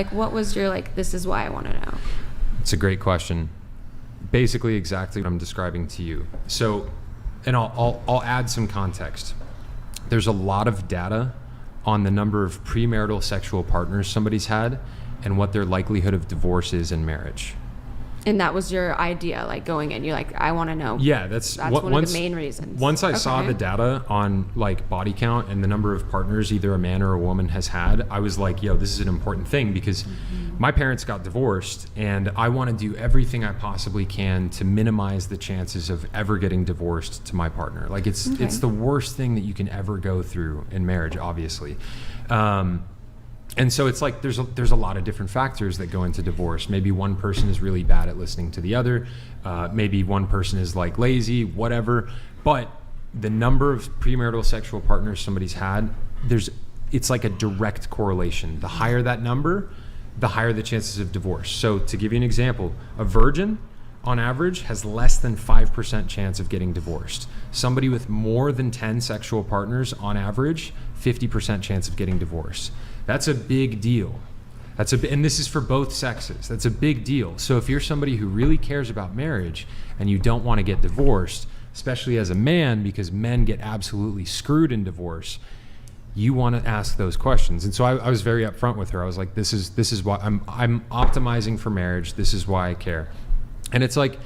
Like, what was your, like, this is why I want to know? It's a great question. Basically exactly what I'm describing to you. So, and I'll add some context. There's a lot of data on the number of premarital sexual partners somebody's had and what their likelihood of divorce is in marriage. And that was your idea, like, going in, you're like, I want to know. Yeah, that's one of the main reasons. Once I saw the data on, like, body count and the number of partners either a man or a woman has had, I was like, yo, this is an important thing, because my parents got divorced and I want to do everything I possibly can to minimize the chances of ever getting divorced to my partner. Like, it's the worst thing that you can ever go through in marriage, obviously. And so it's like there's a lot of different factors that go into divorce. Maybe one person is really bad at listening to the other. Maybe one person is, like, lazy, whatever. But the number of premarital sexual partners somebody's had, it's like a direct correlation. The higher that number, the higher the chances of divorce. So to give you an example, a virgin on average has less than 5% chance of getting divorced. Somebody with more than 10 sexual partners on average, 50% chance of getting divorced. That's a big deal. And this is for both sexes. That's a big deal. So if you're somebody who really cares about marriage and you don't want to get divorced, especially as a man, because men get absolutely screwed in divorce, you want to ask those questions. And so I was very upfront with her. I was like, this is why I'm optimizing for marriage. This is why I care. And it's like,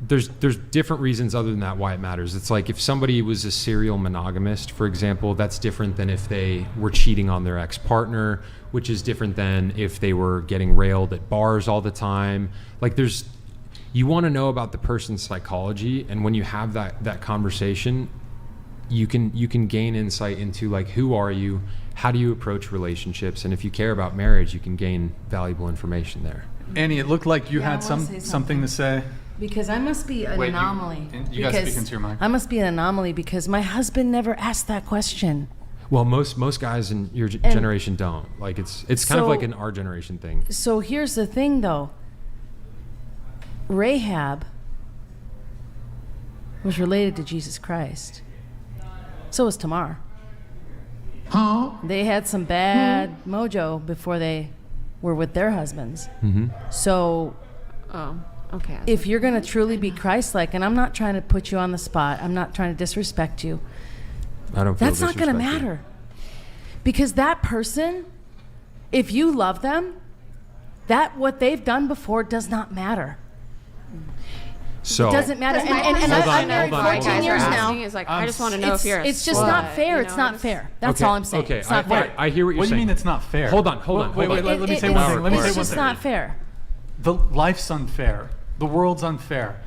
there's different reasons other than that why it matters. It's like if somebody was a serial monogamist, for example, that's different than if they were cheating on their ex-partner, which is different than if they were getting railed at bars all the time. Like, you want to know about the person's psychology, and when you have that conversation, you can gain insight into, like, who are you, how do you approach relationships, and if you care about marriage, you can gain valuable information there. Annie, it looked like you had something to say. Because I must be an anomaly. You guys speak into your mic. I must be an anomaly because my husband never asked that question. Well, most guys in your generation don't. Like, it's kind of like an our generation thing. So here's the thing, though. Rahab was related to Jesus Christ. So was Tamar. Huh? They had some bad mojo before they were with their husbands. Mm-hmm. So... Okay. If you're going to truly be Christ-like, and I'm not trying to put you on the spot, I'm not trying to disrespect you. I don't feel That's not going to matter. Because that person, if you love them, that what they've done before does not matter. So it doesn't matter. And I'm married 14 years now. Is like, I just want to know if you're a It's just not fair. It's not fair. That's all I'm saying. Okay, It's not fair. I hear what you're saying. What do you mean it's not fair? Hold on. Wait, let me say one thing. It's just not fair. The life's unfair. The world's unfair.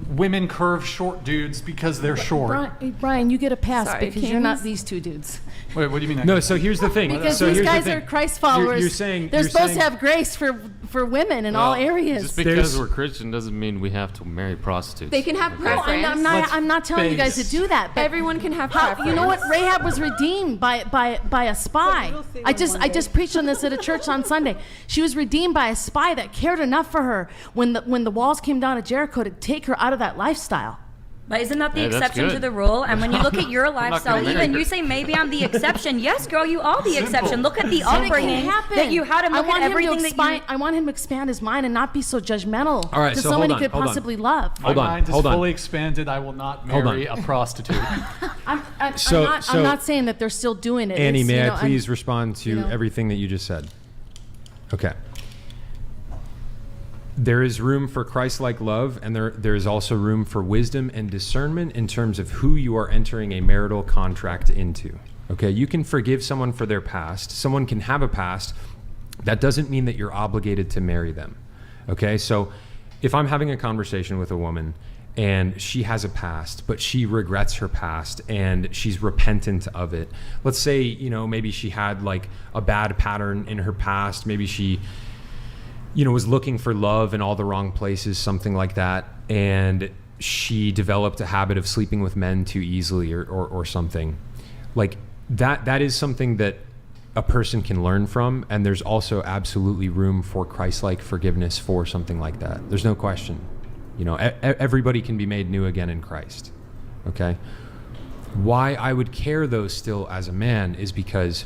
Women curve short dudes because they're short. Brian, you get a pass because Kings. you're not these two dudes. Wait, what do you mean? No, so here's the thing. Because so these here's guys the thing. are Christ followers. You're saying they're supposed to have grace for women in all areas. Just because we're Christian doesn't mean we have to marry prostitutes. They can have preference. No, I'm not telling you guys to do that. But everyone can have preference. You know what? Rahab was redeemed by a spy. I just preached on this at a church on Sunday. She was redeemed by a spy that cared enough for her when the walls came down at Jericho to take her out of that lifestyle. But isn't that the Hey, that's exception to good. the rule? And when you look at your lifestyle, gonna even marry you say maybe I'm the exception. Yes, girl, you are the exception. Look at the upbringing that you had, and look at everything that you. I want him to expand his mind and not be so judgmental All right, to so someone hold he on, could possibly love. My mind is fully expanded. I will not marry a prostitute. I'm So- not saying that they're still doing it. Annie, It's, may you I know, please respond to everything that you just said? Okay. There is room for Christ-like love, and there is also room for wisdom and discernment in terms of who you are entering a marital contract into. Okay, you can forgive someone for their past. Someone can have a past. That doesn't mean that you're obligated to marry them. Okay, so if I'm having a conversation with a woman and she has a past, but she regrets her past and she's repentant of it. Let's say, maybe she had like a bad pattern in her past. Maybe she was looking for love in all the wrong places, something like that. And she developed a habit of sleeping with men too easily or something. Like that is something that a person can learn from. And there's also absolutely room for Christ-like forgiveness for something like that. There's no question. Everybody can be made new again in Christ. Okay. Why I would care though still as a man is because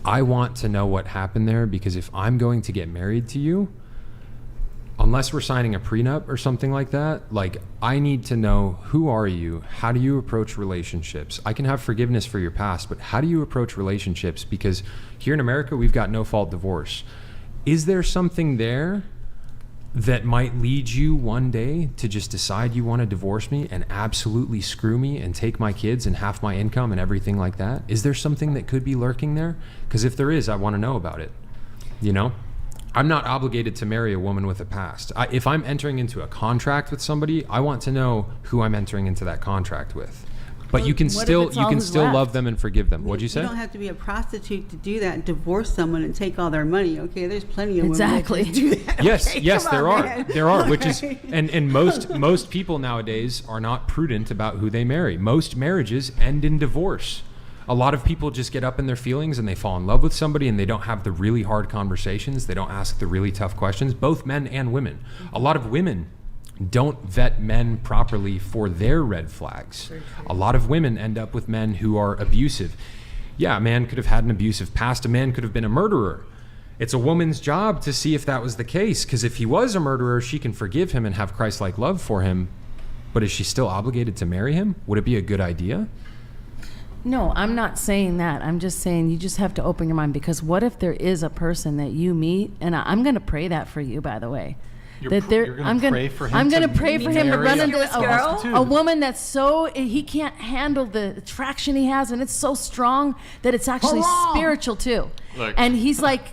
I want to know what happened there, because if I'm going to get married to you, unless we're signing a prenup or something like that, like, I need to know, who are you? How do you approach relationships? I can have forgiveness for your past, but how do you approach relationships? Because here in America, we've got no fault divorce. Is there something there that might lead you one day to just decide you want to divorce me and absolutely screw me and take my kids and half my income and everything like that? Is there something that could be lurking there? Because if there is, I want to know about it, you know? I'm not obligated to marry a woman with a past. If I'm entering into a contract with somebody, I want to know who I'm entering into that contract with. But you can still love them and forgive them. What'd you say? You don't have to be a prostitute to do that. Divorce someone and take all their money. Okay, there's plenty of Exactly. women that do that. Yes, Okay, yes, come there on, are. man. There are, which is, and most people nowadays are not prudent about who they marry. Most marriages end in divorce. A lot of people just get up in their feelings and they fall in love with somebody and they don't have the really hard conversations. They don't ask the really tough questions, both men and women. A lot of women don't vet men properly for their red flags. A lot of women end up with men who are abusive. Yeah, a man could have had an abusive past. A man could have been a murderer. It's a woman's job to see if that was the case, because if he was a murderer, she can forgive him and have Christ-like love for him. But is she still obligated to marry him? Would it be a good idea? No, I'm not saying that. I'm just saying you just have to open your mind, because what if there is a person that you meet, and I'm going to pray that for you, by the way. You're going to pray for him. I'm going to pray for him to run into prostitute. a woman that's so, he can't handle the attraction he has, and it's so strong that it's actually spiritual too. Look. And he's like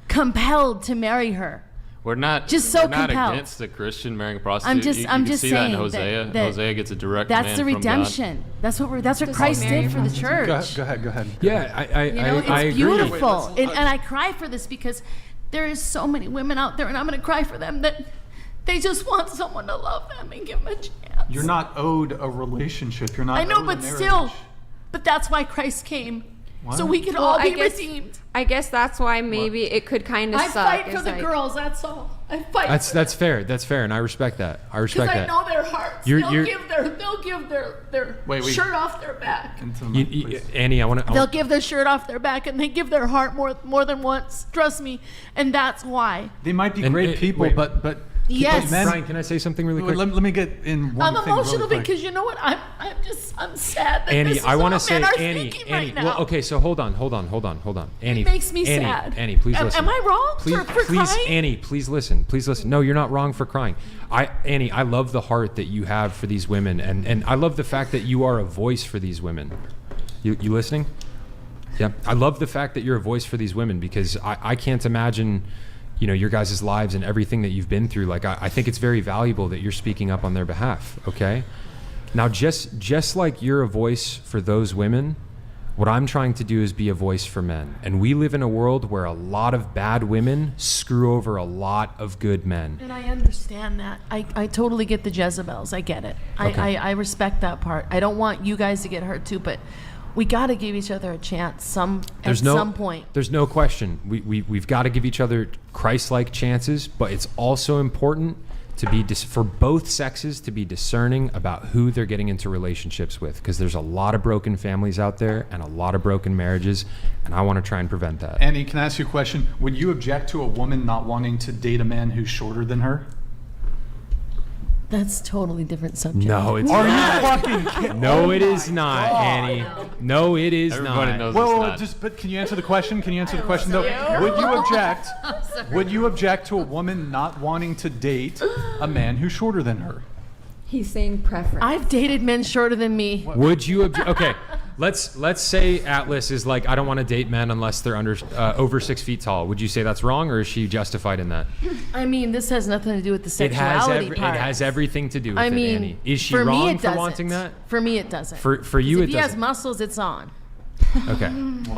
compelled to marry her. We're not Just so we're not compelled. against a Christian marrying a prostitute. I'm you just can see saying that in Hosea. that Hosea gets a direct that's command the from God. redemption. That's what Christ did for the church. Go ahead. Yeah, You know, I it's agree. beautiful. And I cry for this because there is so many women out there, and I'm going to cry for them, that they just want someone to love them and give them a chance. You're not owed a relationship. You're not I know, owed a but marriage. still, but that's why Christ came. So we could all be redeemed. I guess that's why maybe it could kind of I suck. fight for is the like- girls, that's all. I fight That's fair. That's fair, and I respect that. I because respect I that. know their hearts. You're- They'll give their Wait. shirt off their back. Into the mic, please. Annie, I want to. They'll give their shirt off their back, and they give their heart more than once. Trust me, and that's why. They might be And great it- people, wait. but Yes. men, Brian, can I say something really quick? let me get in one I'm thing emotional really quick. because you know what? I'm sad that Annie, this is I want to what say, men are Annie, thinking right now. well, okay, so hold on. Annie, It makes me Annie, sad. Annie, please Am- listen. am I wrong Please, for please, crying? Annie, please listen. No, you're not wrong for crying. Annie, I love the heart that you have for these women, and I love the fact that you are a voice for these women. You listening? Yeah. I love the fact that you're a voice for these women, because I can't imagine, you know, your guys' lives and everything that you've been through. Like, I think it's very valuable that you're speaking up on their behalf, okay? Now, just like you're a voice for those women, what I'm trying to do is be a voice for men. And we live in a world where a lot of bad women screw over a lot of good men. And I understand that. I totally get the Jezebels. I get it. Okay. I respect that part. I don't want you guys to get hurt too, but we got to give each other a chance some point. There's no question. We've got to give each other Christ-like chances, but it's also important to be for both sexes to be discerning about who they're getting into relationships with, because there's a lot of broken families out there and a lot of broken marriages, and I want to try and prevent that. Annie, can I ask you a question? Would you object to a woman not wanting to date a man who's shorter than her? That's a totally different subject. No, it's Are not. you fucking kidding? No, it is not, Annie. No, it is Everybody not. knows Whoa, it's not. but can you answer the question? Though? Would you object? Would you object to a woman not wanting to date a man who's shorter than her? He's saying preference. I've dated men shorter than me. Would you object? Okay, let's say Atlas is like, I don't want to date men unless they're over 6 feet tall. Would you say that's wrong, or is she justified in that? I mean, this has nothing to do with the It sexuality has part. it has everything to do with I it, mean, Annie. Is she for me, wrong it for doesn't. wanting that? For me, it doesn't. For you, if it he has doesn't. muscles, it's on. Okay.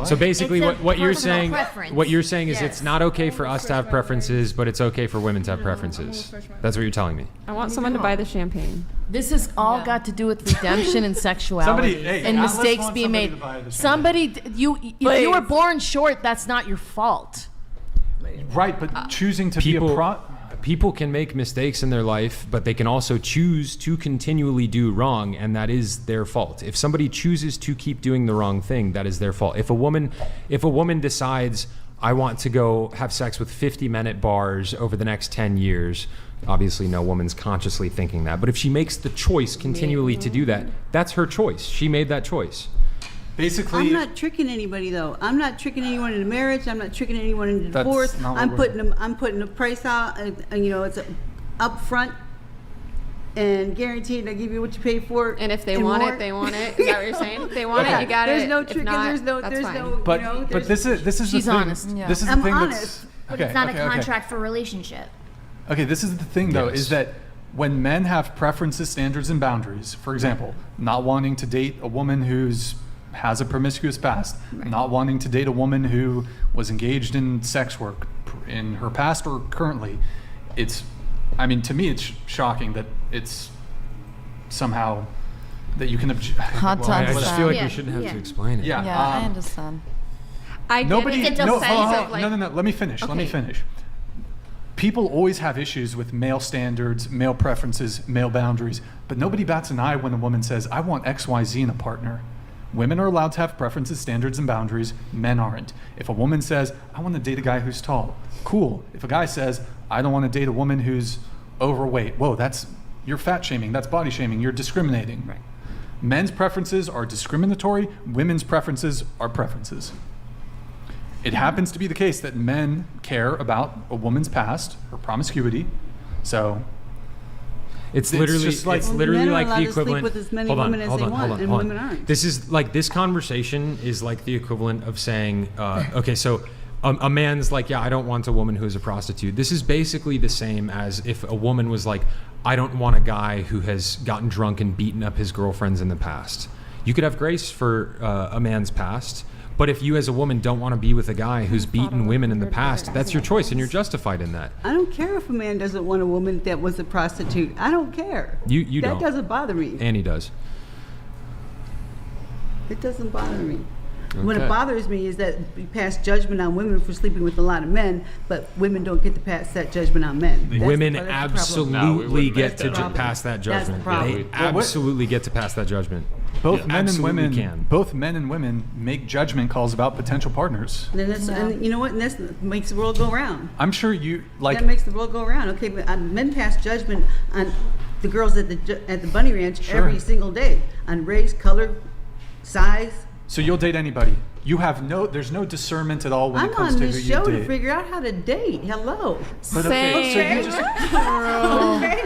So basically, It's a what you're personal saying, preference. what you're saying is Yes. it's not okay for us to have preferences, but it's okay for women to have preferences. That's what you're telling me. I want someone to buy the champagne. This has all got to do with redemption and sexuality and Atlas mistakes wants being somebody made. to buy the Somebody, if you were born short, that's not your fault. Right, but choosing to People- be a people can make mistakes in their life, but they can also choose to continually do wrong, and that is their fault. If somebody chooses to keep doing the wrong thing, that is their fault. If a woman decides, I want to go have sex with 50 men at bars over the next 10 years, obviously no woman's consciously thinking that, but if she makes the choice continually to do that, that's her choice. She made that choice. Basically, I'm not tricking anybody though. I'm not tricking anyone into marriage. I'm not tricking anyone into divorce. That's not what I'm putting a price out, and it's up front and guaranteed. I give you what you pay for. And if they and want more. it, they want it. Is that what you're saying? If they want it, you got There's it. no If tricking. not, There's no. that's There's fine. no. but there's, this is the She's thing. honest. Yeah. This is the I'm thing honest. But it's not a contract for relationship. Okay, this is the thing though, Yes. is that when men have preferences, standards, and boundaries, for example, not wanting to date a woman who's has a promiscuous past, not wanting to date a woman who was engaged in sex work in her past or currently, to me it's shocking that it's somehow that you can Hot to I just understand. feel like Yeah. we shouldn't have Yeah. to explain it. Yeah, Yeah, I understand. I get nobody. it. It's No, offensive, hold on, like- no. Let me finish. Let me Okay. finish. People always have issues with male standards, male preferences, male boundaries, but nobody bats an eye when a woman says, "I want X, Y, Z in a partner." Women are allowed to have preferences, standards, and boundaries. Men aren't. If a woman says, "I want to date a guy who's tall," cool. If a guy says, "I don't want to date a woman who's overweight," whoa, you're fat shaming. That's body shaming. You're discriminating. Right. Men's preferences are discriminatory. Women's preferences are preferences. It happens to be the case that men care about a woman's past, her promiscuity. So It's It's literally just like- it's Well, literally men are like allowed the to sleep equivalent. with as many hold on, women as hold they on, want, hold on, and hold on. women aren't. This is like this conversation is like the equivalent of saying, okay, so a man's like, yeah, I don't want a woman who's a prostitute. This is basically the same as if a woman was like, I don't want a guy who has gotten drunk and beaten up his girlfriends in the past. You could have grace for a man's past. But if you as a woman don't want to be with a guy who's beaten women in the past, that's your choice and you're justified in that. I don't care if a man doesn't want a woman that was a prostitute. I don't care. You that don't. doesn't bother me. Annie does. It doesn't bother me. What Okay. it bothers me is that we pass judgment on women for sleeping with a lot of men, but women don't get to pass that judgment on men. That's Women the problem. absolutely No, we wouldn't get make to that up. pass that That's the judgment. problem. They Yeah, absolutely get to pass that judgment. both Yeah. men and Absolutely women, can. both men and women make judgment calls about potential partners. Then that's, and you know what? And that's makes the world go round. I'm sure you like. That makes the world go around. Okay, but men pass judgment on the girls at the bunny ranch Sure. every single day on race, color, size. So you'll date anybody. You have there's no discernment at all when I'm it comes on to who this you show date. to figure out how to date. Hello. But okay, so you just Okay.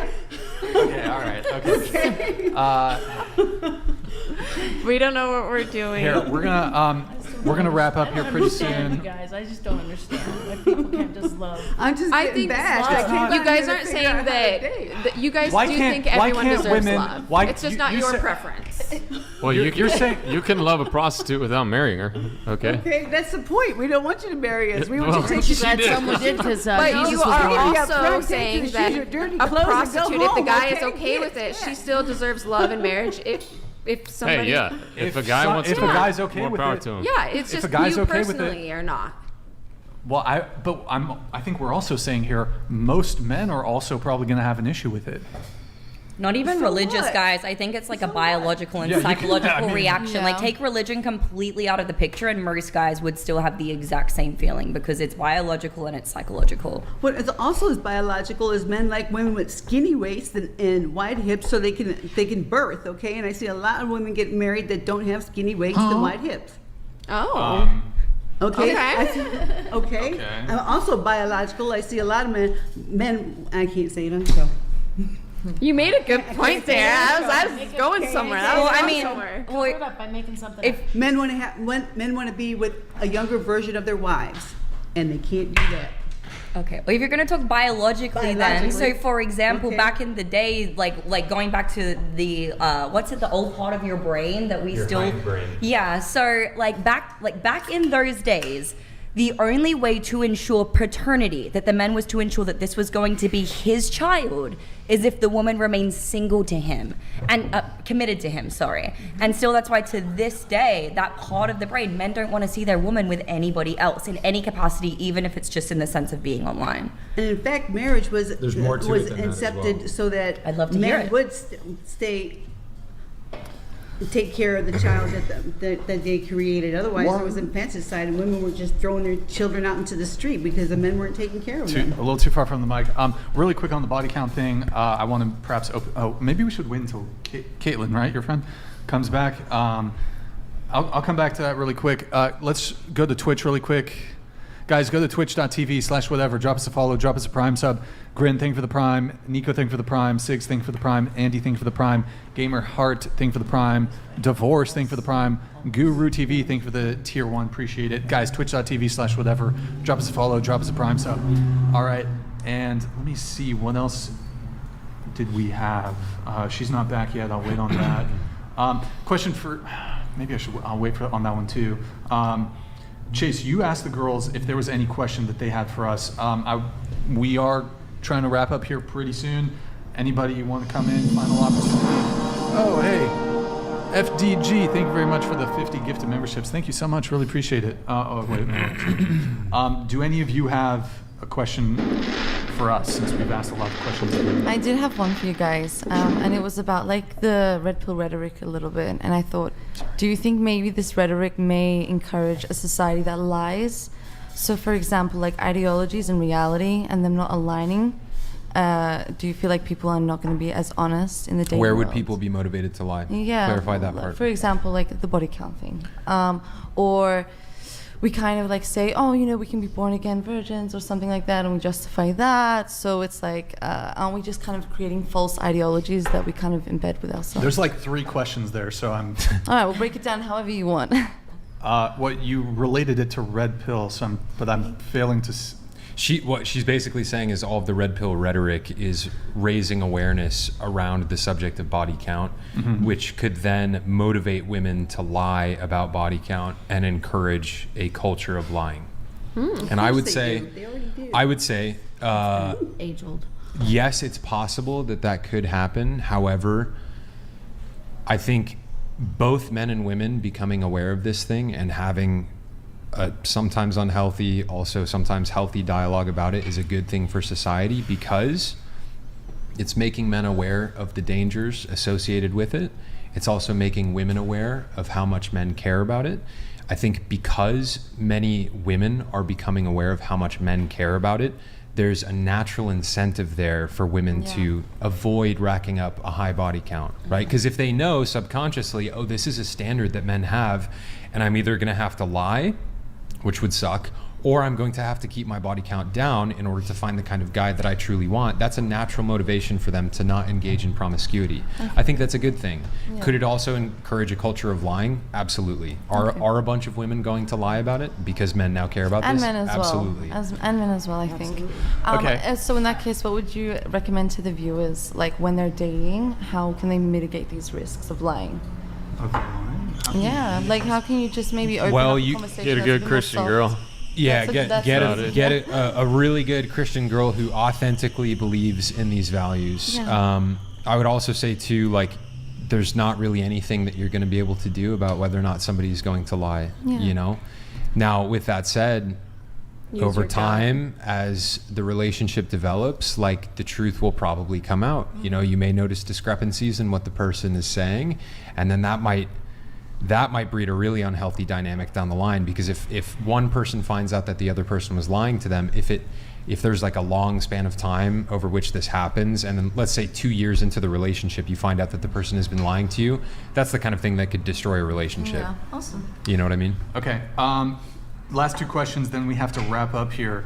okay, all right, okay. We don't know what we're doing. Here we're gonna wrap up here pretty You soon. guys, I just don't understand why people can't just love. I'm just I getting think bashed. It's I not- can't you guys even aren't figure saying out how to date. that you guys Why do can't- think why everyone can't deserves women- love. why- It's just you- not you your said- preference. Well, You're saying you can love a prostitute without marrying her. Okay. Okay, that's the point. We don't want you to marry us. We want Well, you to take she your Glad did. someone did because But Jesus you was are born. Yeah, also front saying page, that shoes, your dirty a clothes, and go prostitute, if the home, guy is okay? okay with it, she still deserves love and marriage. If somebody, Hey, yeah. If a guy wants if to, a guy's okay more with power it, to him. yeah, it's If just a guy's you okay with it- personally or not. well, I think we're also saying here most men are also probably going to have an issue with it. Not even So religious what? guys. I think it's like a biological and Yeah, you can- psychological I mean- reaction. Like Yeah. take religion completely out of the picture, and most guys would still have the exact same feeling because it's biological and it's psychological. What is also as biological as men like women with skinny waists and wide hips so they can birth, okay? And I see a lot of women get married that don't have skinny waists and wide hips. Oh, Okay. Okay. okay. Okay. I'm also biological. I see a lot of men. I can't say it on the show. you made a good point there. I was going somewhere. Well, I going mean, somewhere. well, Cover it up by making something if up. Men want to men want to be with a younger version of their wives, and they can't do that. okay, well, if you're gonna talk biologically, then, so Biologically. for example, Okay. back in the day, like going back to the what's it, the old part of your brain that we Your still, hindbrain. yeah. So like back in those days, the only way to ensure paternity, that the man was to ensure that this was going to be his child, is if the woman remains single to him and committed to him, sorry. And still, that's why to this day, that part of the brain, men don't want to see their woman with anybody else in any capacity, even if it's just in the sense of being online. And in fact, marriage was There's more to it than that as incepted well. so that I'd love to hear men it. would take care of the child that they created. Otherwise, it was infanticide, and women were just throwing their children out into the street because the men weren't taking care of them. A little too far from the mic. Really quick on the body count thing. I want to perhaps maybe we should wait until Caitlin, right, your friend, comes back. I'll come back to that really quick. Let's go to Twitch really quick. Guys, go to twitch.tv/whatever. Drop us a follow. Drop us a Prime sub. Grin, thing for the Prime. Nico, thing for the Prime. Sigs, thing for the Prime. Andy, thing for the Prime. Gamer Heart, thing for the Prime. Divorce, thing for the Prime. Guru TV, thing for the tier 1. Appreciate it. Guys, twitch.tv/whatever. Drop us a follow. Drop us a Prime sub. All right. And let me see. What else did we have? She's not back yet. I'll wait on that. Question for... Maybe I'll wait on that one too. Chase, you asked the girls if there was any question that they had for us. We are trying to wrap up here pretty soon. Anybody want to come in? Final opportunity. Oh, hey. FDG, thank you very much for the 50 gifted memberships. Thank you so much. Really appreciate it. Wait. No. Do any of you have a question for us, since we've asked a lot of questions? I did have one for you guys, and it was about like the red pill rhetoric a little bit. And I thought, do you think maybe this rhetoric may encourage a society that lies? So, for example, like ideologies and reality, and them not aligning. Do you feel like people are not going to be as honest in the dating Where would world? people be motivated to lie? Yeah. Clarify that part. For example, like the body count thing, or we kind of like say, oh, you know, we can be born again virgins or something like that, and we justify that. So it's like, aren't we just kind of creating false ideologies that we kind of embed with ourselves? There's like 3 questions there, so I'm... All right, we'll break it down however you want. What you related it to red pill, but I'm failing to... What she's basically saying is all of the red pill rhetoric is raising awareness around the subject of body count, which could then motivate women to lie about body count and encourage a culture of lying. And I would say, Age old. yes, it's possible that could happen. However, I think both men and women becoming aware of this thing and having sometimes unhealthy, also sometimes healthy dialogue about it is a good thing for society, because it's making men aware of the dangers associated with it. It's also making women aware of how much men care about it. I think because many women are becoming aware of how much men care about it, there's a natural incentive there for women to avoid racking up a high body count, right? Because if they know subconsciously, oh, this is a standard that men have, and I'm either gonna have to lie, which would suck, or I'm going to have to keep my body count down in order to find the kind of guy that I truly want. That's a natural motivation for them to not engage in promiscuity. Okay. I think that's a good thing. Yeah. Could it also encourage a culture of lying? Absolutely. Are a bunch of women going to lie about it because men now care about this? Men as Absolutely. well. And men as well, I think. Okay. So in that case, what would you recommend to the viewers, like when they're dating, how can they mitigate these risks of lying? Okay. Yeah, like how can you just maybe open Well, up you conversation Get a that's good more Christian soft? girl. Yeah, That's get a really good Christian girl who authentically believes in these values. Yeah. I would also say too, like, there's not really anything that you're going to be able to do about whether or not somebody's going to lie. Yeah. You know. Now, with that said, Use over your gut. time, as the relationship develops, like, the truth will probably come out. You know, you may notice discrepancies in what the person is saying, and then that might breed a really unhealthy dynamic down the line, because if one person finds out that the other person was lying to them, if there's like a long span of time over which this happens, and then let's say 2 years into the relationship you find out that the person has been lying to you, that's the kind of thing that could destroy a relationship. Yeah, awesome. You know what I mean? Okay. Last 2 questions, then we have to wrap up here.